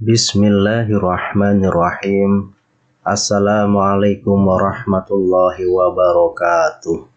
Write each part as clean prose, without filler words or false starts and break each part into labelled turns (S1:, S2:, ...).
S1: Bismillahirrahmanirrahim. Assalamualaikum warahmatullahi wabarakatuh.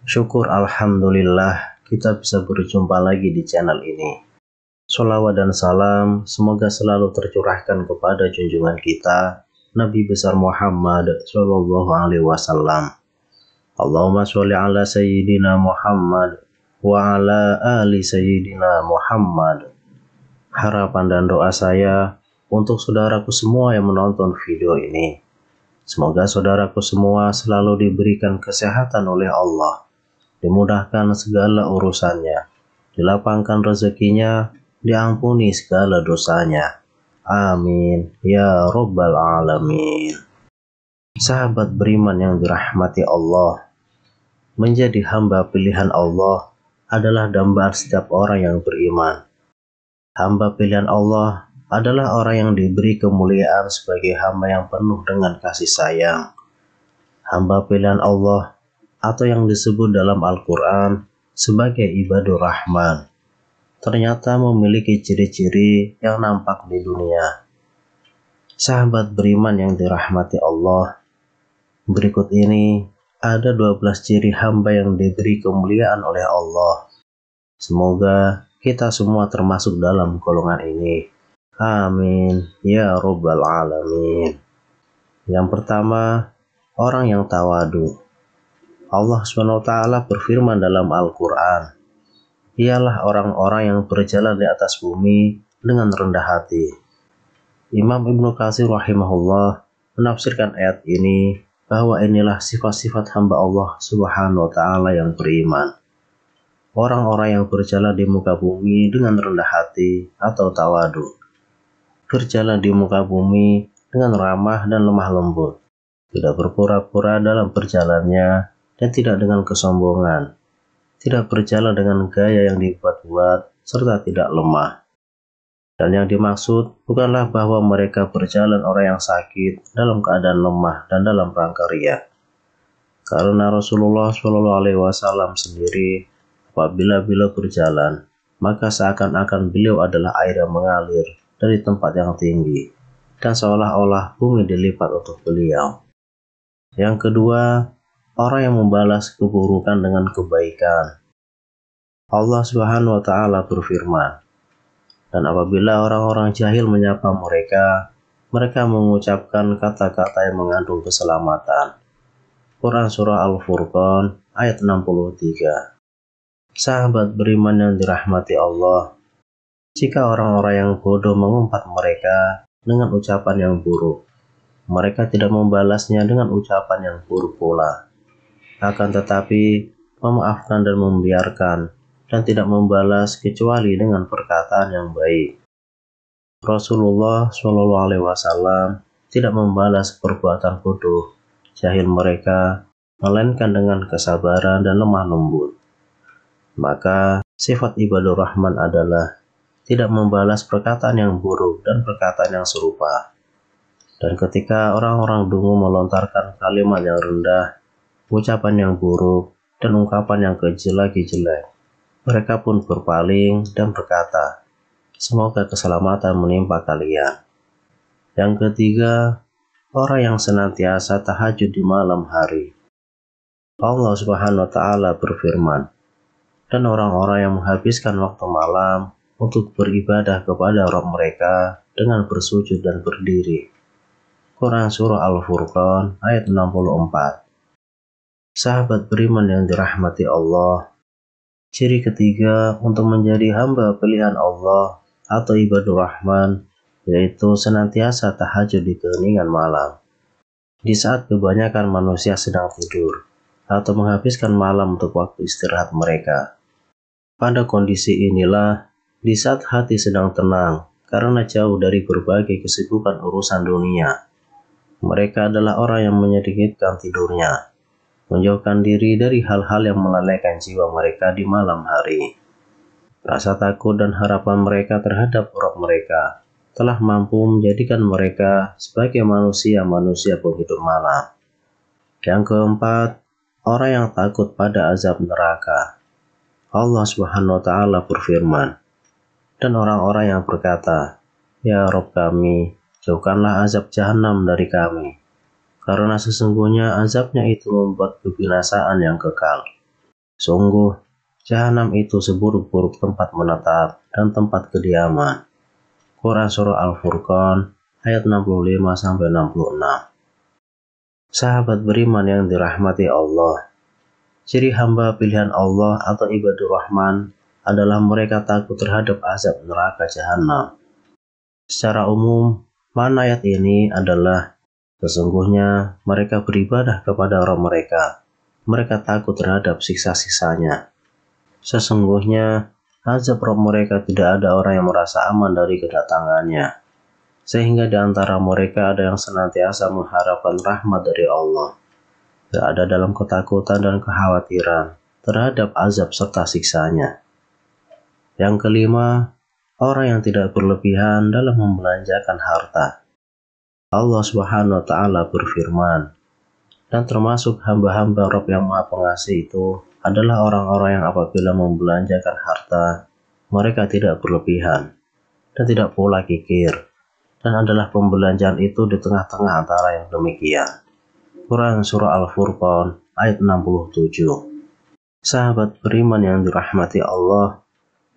S1: Syukur alhamdulillah kita bisa berjumpa lagi di channel ini. Sholawat dan salam semoga selalu tercurahkan kepada junjungan kita Nabi besar Muhammad Sallallahu Alaihi Wasallam. Allahumma sholli ala Sayyidina Muhammad wa ala ali Sayyidina Muhammad. Harapan dan doa saya untuk saudaraku semua yang menonton video ini. Semoga saudaraku semua selalu diberikan kesehatan oleh Allah, dimudahkan segala urusannya, dilapangkan rezekinya, diampuni segala dosanya. Amin ya Rabbal Alamin. Sahabat beriman yang dirahmati Allah, menjadi hamba pilihan Allah adalah dambaan setiap orang yang beriman. Hamba pilihan Allah adalah orang yang diberi kemuliaan sebagai hamba yang penuh dengan kasih sayang. Hamba pilihan Allah atau yang disebut dalam Al-Quran sebagai ibadur rahman ternyata memiliki ciri-ciri yang nampak di dunia. Sahabat beriman yang dirahmati Allah, berikut ini ada 12 ciri hamba yang diberi kemuliaan oleh Allah. Semoga kita semua termasuk dalam golongan ini. Amin ya Rabbal Alamin. Yang pertama, orang yang tawadu. Allah SWT berfirman dalam Al-Quran, ialah orang-orang yang berjalan di atas bumi dengan rendah hati. Imam Ibnu Katsir rahimahullah menafsirkan ayat ini bahwa inilah sifat-sifat hamba Allah SWT yang beriman. Orang-orang yang berjalan di muka bumi dengan rendah hati atau tawadu. Berjalan di muka bumi dengan ramah dan lemah lembut. Tidak berpura-pura dalam perjalanannya dan tidak dengan kesombongan. Tidak berjalan dengan gaya yang dibuat-buat serta tidak lemah. Dan yang dimaksud bukanlah bahwa mereka berjalan orang yang sakit dalam keadaan lemah dan dalam rangka riya. Karena Rasulullah SAW sendiri apabila beliau berjalan, maka seakan-akan beliau adalah air yang mengalir dari tempat yang tinggi, dan seolah-olah bumi dilipat untuk beliau. Yang kedua, orang yang membalas keburukan dengan kebaikan. Allah Subhanahu wa Ta'ala berfirman, dan apabila orang-orang jahil menyapa mereka, mereka mengucapkan kata-kata yang mengandung keselamatan. Quran Surah Al-Furqan ayat 63. Sahabat beriman yang dirahmati Allah, jika orang-orang yang bodoh mengumpat mereka dengan ucapan yang buruk, mereka tidak membalasnya dengan ucapan yang buruk pula, akan tetapi memaafkan dan membiarkan dan tidak membalas kecuali dengan perkataan yang baik. Rasulullah SAW tidak membalas perbuatan bodoh jahil mereka, melainkan dengan kesabaran dan lemah lembut. Maka sifat ibadur rahman adalah tidak membalas perkataan yang buruk dan perkataan yang serupa. Dan ketika orang-orang dungu melontarkan kalimat yang rendah, ucapan yang buruk, dan ungkapan yang keji lagi jelek, mereka pun berpaling dan berkata, semoga keselamatan menimpa kalian. Yang ketiga, orang yang senantiasa tahajud di malam hari. Allah Subhanahu wa Ta'ala berfirman, dan orang-orang yang menghabiskan waktu malam untuk beribadah kepada Rabb mereka dengan bersujud dan berdiri. Quran Surah Al-Furqan ayat 64. Sahabat beriman yang dirahmati Allah, ciri ketiga untuk menjadi hamba pilihan Allah atau ibadur rahman, yaitu senantiasa tahajud di keheningan malam. Di saat kebanyakan manusia sedang tidur atau menghabiskan malam untuk waktu istirahat mereka. Pada kondisi inilah, di saat hati sedang tenang karena jauh dari berbagai kesibukan urusan dunia, mereka adalah orang yang menyedikitkan tidurnya. menjauhkan diri dari hal-hal yang melalaikan jiwa mereka di malam hari. Rasa takut dan harapan mereka terhadap Rabb mereka telah mampu menjadikan mereka sebagai manusia-manusia penghidup malam. Yang keempat, orang yang takut pada azab neraka. Allah Subhanahu wa Ta'ala berfirman, dan orang-orang yang berkata, "Ya Rabb kami, jauhkanlah azab jahanam dari kami, karena sesungguhnya azabnya itu membuat kebinasaan yang kekal. Sungguh, jahanam itu seburuk-buruk tempat menetap dan tempat kediaman." Quran Surah Al-Furqan ayat 65-66. Sahabat beriman yang dirahmati Allah, ciri hamba pilihan Allah atau ibadur Rahman adalah mereka takut terhadap azab neraka jahanam. Secara umum, makna ayat ini adalah sesungguhnya mereka beribadah kepada Rabb mereka. Mereka takut terhadap siksa-siksanya. Sesungguhnya azab Rabb mereka tidak ada orang yang merasa aman dari kedatangannya. Sehingga di antara mereka ada yang senantiasa mengharapkan rahmat dari Allah. Berada dalam ketakutan dan kekhawatiran terhadap azab serta siksanya. Yang kelima, orang yang tidak berlebihan dalam membelanjakan harta. Allah Subhanahu wa Ta'ala berfirman, dan termasuk hamba-hamba Rabb yang Maha Pengasih itu adalah orang-orang yang apabila membelanjakan harta, mereka tidak berlebihan dan tidak pula kikir, dan adalah pembelanjaan itu di tengah-tengah antara yang demikian. Quran Surah Al-Furqan ayat 67. Sahabat beriman yang dirahmati Allah,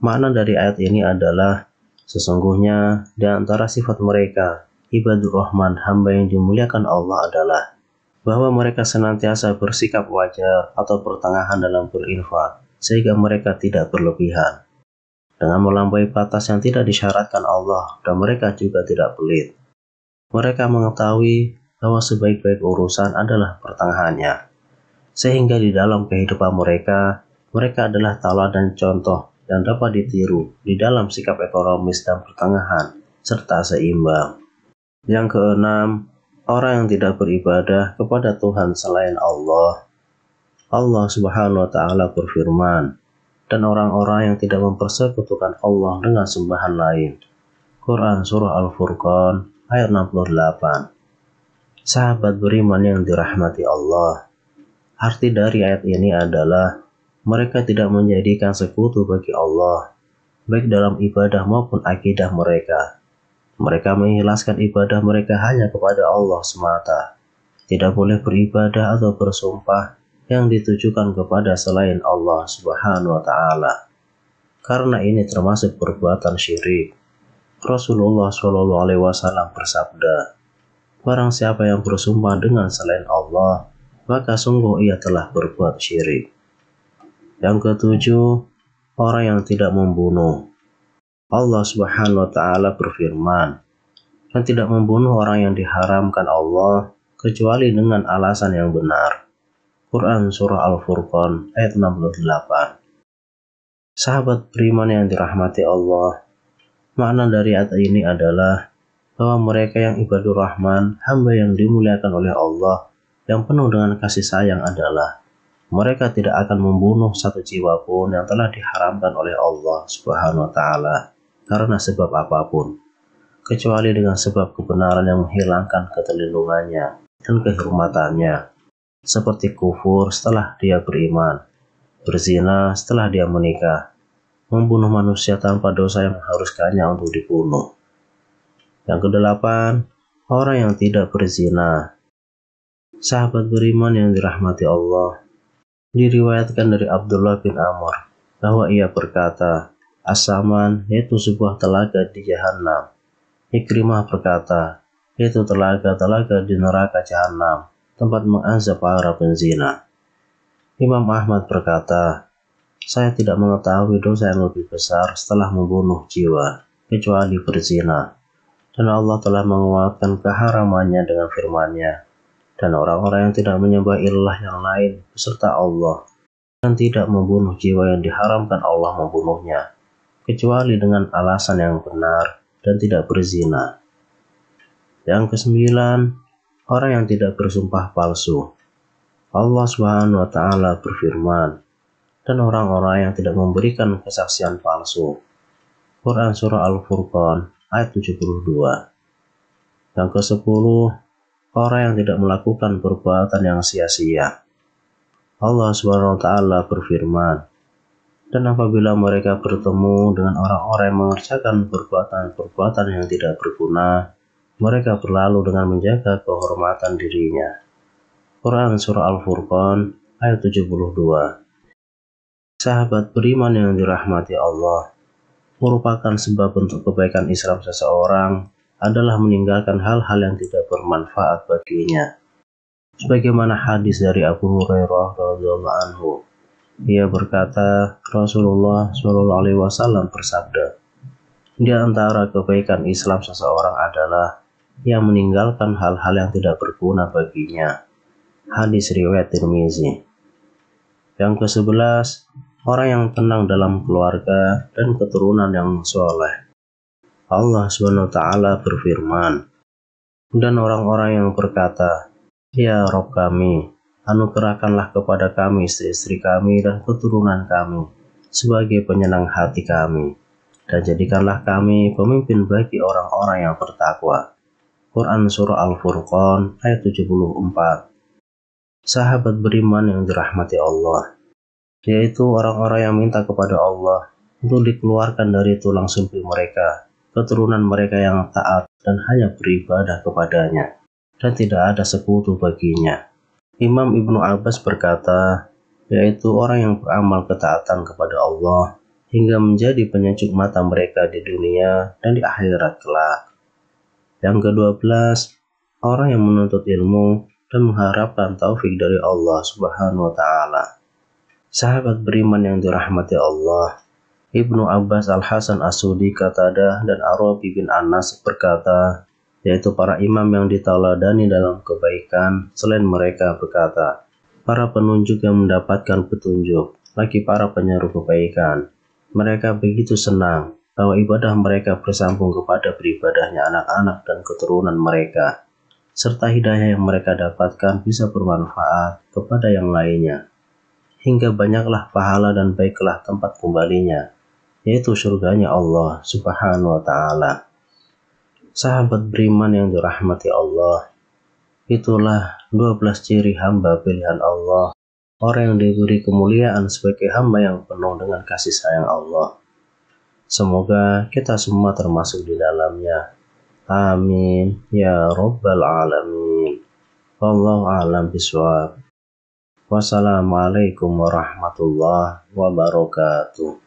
S1: makna dari ayat ini adalah sesungguhnya di antara sifat mereka, ibadur Rahman, hamba yang dimuliakan Allah adalah bahwa mereka senantiasa bersikap wajar atau pertengahan dalam berinfak, sehingga mereka tidak berlebihan dengan melampaui batas yang tidak disyaratkan Allah, dan mereka juga tidak pelit. Mereka mengetahui bahwa sebaik-baik urusan adalah pertengahannya, sehingga di dalam kehidupan mereka adalah tauladan contoh yang dapat ditiru di dalam sikap ekonomis dan pertengahan serta seimbang. Yang keenam, orang yang tidak beribadah kepada Tuhan selain Allah. Allah Subhanahu wa Ta'ala berfirman, dan orang-orang yang tidak mempersekutukan Allah dengan sembahan lain. Quran Surah Al-Furqan ayat 68. Sahabat beriman yang dirahmati Allah, arti dari ayat ini adalah mereka tidak menjadikan sekutu bagi Allah, baik dalam ibadah maupun akidah mereka. Mereka mengikhlaskan ibadah mereka hanya kepada Allah semata. Tidak boleh beribadah atau bersumpah yang ditujukan kepada selain Allah Subhanahu wa Ta'ala, karena ini termasuk perbuatan syirik. Rasulullah SAW bersabda, barang siapa yang bersumpah dengan selain Allah, maka sungguh ia telah berbuat syirik. Yang ketujuh, orang yang tidak membunuh. Allah Subhanahu wa Ta'ala berfirman, dan tidak membunuh orang yang diharamkan Allah kecuali dengan alasan yang benar. Quran Surah Al-Furqan ayat 68. Sahabat beriman yang dirahmati Allah, makna dari ayat ini adalah bahwa mereka yang ibadur Rahman, hamba yang dimuliakan oleh Allah, yang penuh dengan kasih sayang adalah mereka tidak akan membunuh satu jiwa pun yang telah diharamkan oleh Allah Subhanahu wa Ta'ala karena sebab apapun, kecuali dengan sebab kebenaran yang menghilangkan keterlindungannya dan kehormatannya, seperti kufur setelah dia beriman, berzina setelah dia menikah, membunuh manusia tanpa dosa yang mengharuskannya untuk dibunuh. Yang kedelapan, orang yang tidak berzina. Sahabat beriman yang dirahmati Allah, diriwayatkan dari Abdullah bin Amr bahwa ia berkata, As-Saman yaitu sebuah telaga di Jahannam. Ikrimah berkata, yaitu telaga-telaga di neraka Jahannam, tempat mengazab para penzina. Imam Ahmad berkata, saya tidak mengetahui dosa yang lebih besar setelah membunuh jiwa, kecuali berzina. Dan Allah telah menguatkan keharamannya dengan firman-Nya. Dan orang-orang yang tidak menyembah ilah yang lain beserta Allah, dan tidak membunuh jiwa yang diharamkan Allah membunuhnya, kecuali dengan alasan yang benar dan tidak berzina. Yang kesembilan, orang yang tidak bersumpah palsu. Allah Subhanahu wa taala berfirman, dan orang-orang yang tidak memberikan kesaksian palsu. Quran surah Al-Furqan ayat 72. Yang ke-10, orang yang tidak melakukan perbuatan yang sia-sia. Allah Subhanahu wa taala berfirman, dan apabila mereka bertemu dengan orang-orang yang mengerjakan perbuatan-perbuatan yang tidak berguna, mereka berlalu dengan menjaga kehormatan dirinya. Quran surah Al-Furqan ayat 72. Sahabat beriman yang dirahmati Allah, merupakan sebab untuk kebaikan Islam seseorang adalah meninggalkan hal-hal yang tidak bermanfaat baginya. Sebagaimana hadis dari Abu Hurairah radhiyallahu anhu, ia berkata, Rasulullah Shallallahu alaihi wasallam bersabda, di antara kebaikan Islam seseorang adalah ia meninggalkan hal-hal yang tidak berguna baginya. Hadis riwayat Tirmizi. Yang ke-11, orang yang tenang dalam keluarga dan keturunan yang soleh. Allah Subhanahu wa taala berfirman, dan orang-orang yang berkata, ya Rob kami, anugerahkanlah kepada kami istri-istri kami dan keturunan kami sebagai penyenang hati kami, dan jadikanlah kami pemimpin bagi orang-orang yang bertakwa. Quran surah Al-Furqan ayat 74. Sahabat beriman yang dirahmati Allah, yaitu orang-orang yang minta kepada Allah untuk dikeluarkan dari tulang sulbi mereka, keturunan mereka yang taat dan hanya beribadah kepadanya, dan tidak ada sekutu baginya. Imam Ibnu Abbas berkata, yaitu orang yang beramal ketaatan kepada Allah hingga menjadi penyejuk mata mereka di dunia dan di akhirat kelak. Yang ke-12, orang yang menuntut ilmu dan mengharapkan taufik dari Allah Subhanahu wa taala. Sahabat beriman yang dirahmati Allah, Ibnu Abbas, Al-Hasan As-Sudi, Qatadah, dan Arabi bin Anas berkata, yaitu para imam yang ditauladani dalam kebaikan selain mereka berkata, para penunjuk yang mendapatkan petunjuk, lagi para penyeru kebaikan. Mereka begitu senang bahwa ibadah mereka bersambung kepada beribadahnya anak-anak dan keturunan mereka, serta hidayah yang mereka dapatkan bisa bermanfaat kepada yang lainnya, hingga banyaklah pahala dan baiklah tempat kembalinya, yaitu surganya Allah Subhanahu wa ta'ala. Sahabat beriman yang dirahmati Allah, itulah 12 ciri hamba pilihan Allah, orang yang diberi kemuliaan sebagai hamba yang penuh dengan kasih sayang Allah. Semoga kita semua termasuk di dalamnya. Amin ya Rabbal Alamin. Wallahu a'lam bishawab. Wassalamualaikum warahmatullahi wabarakatuh.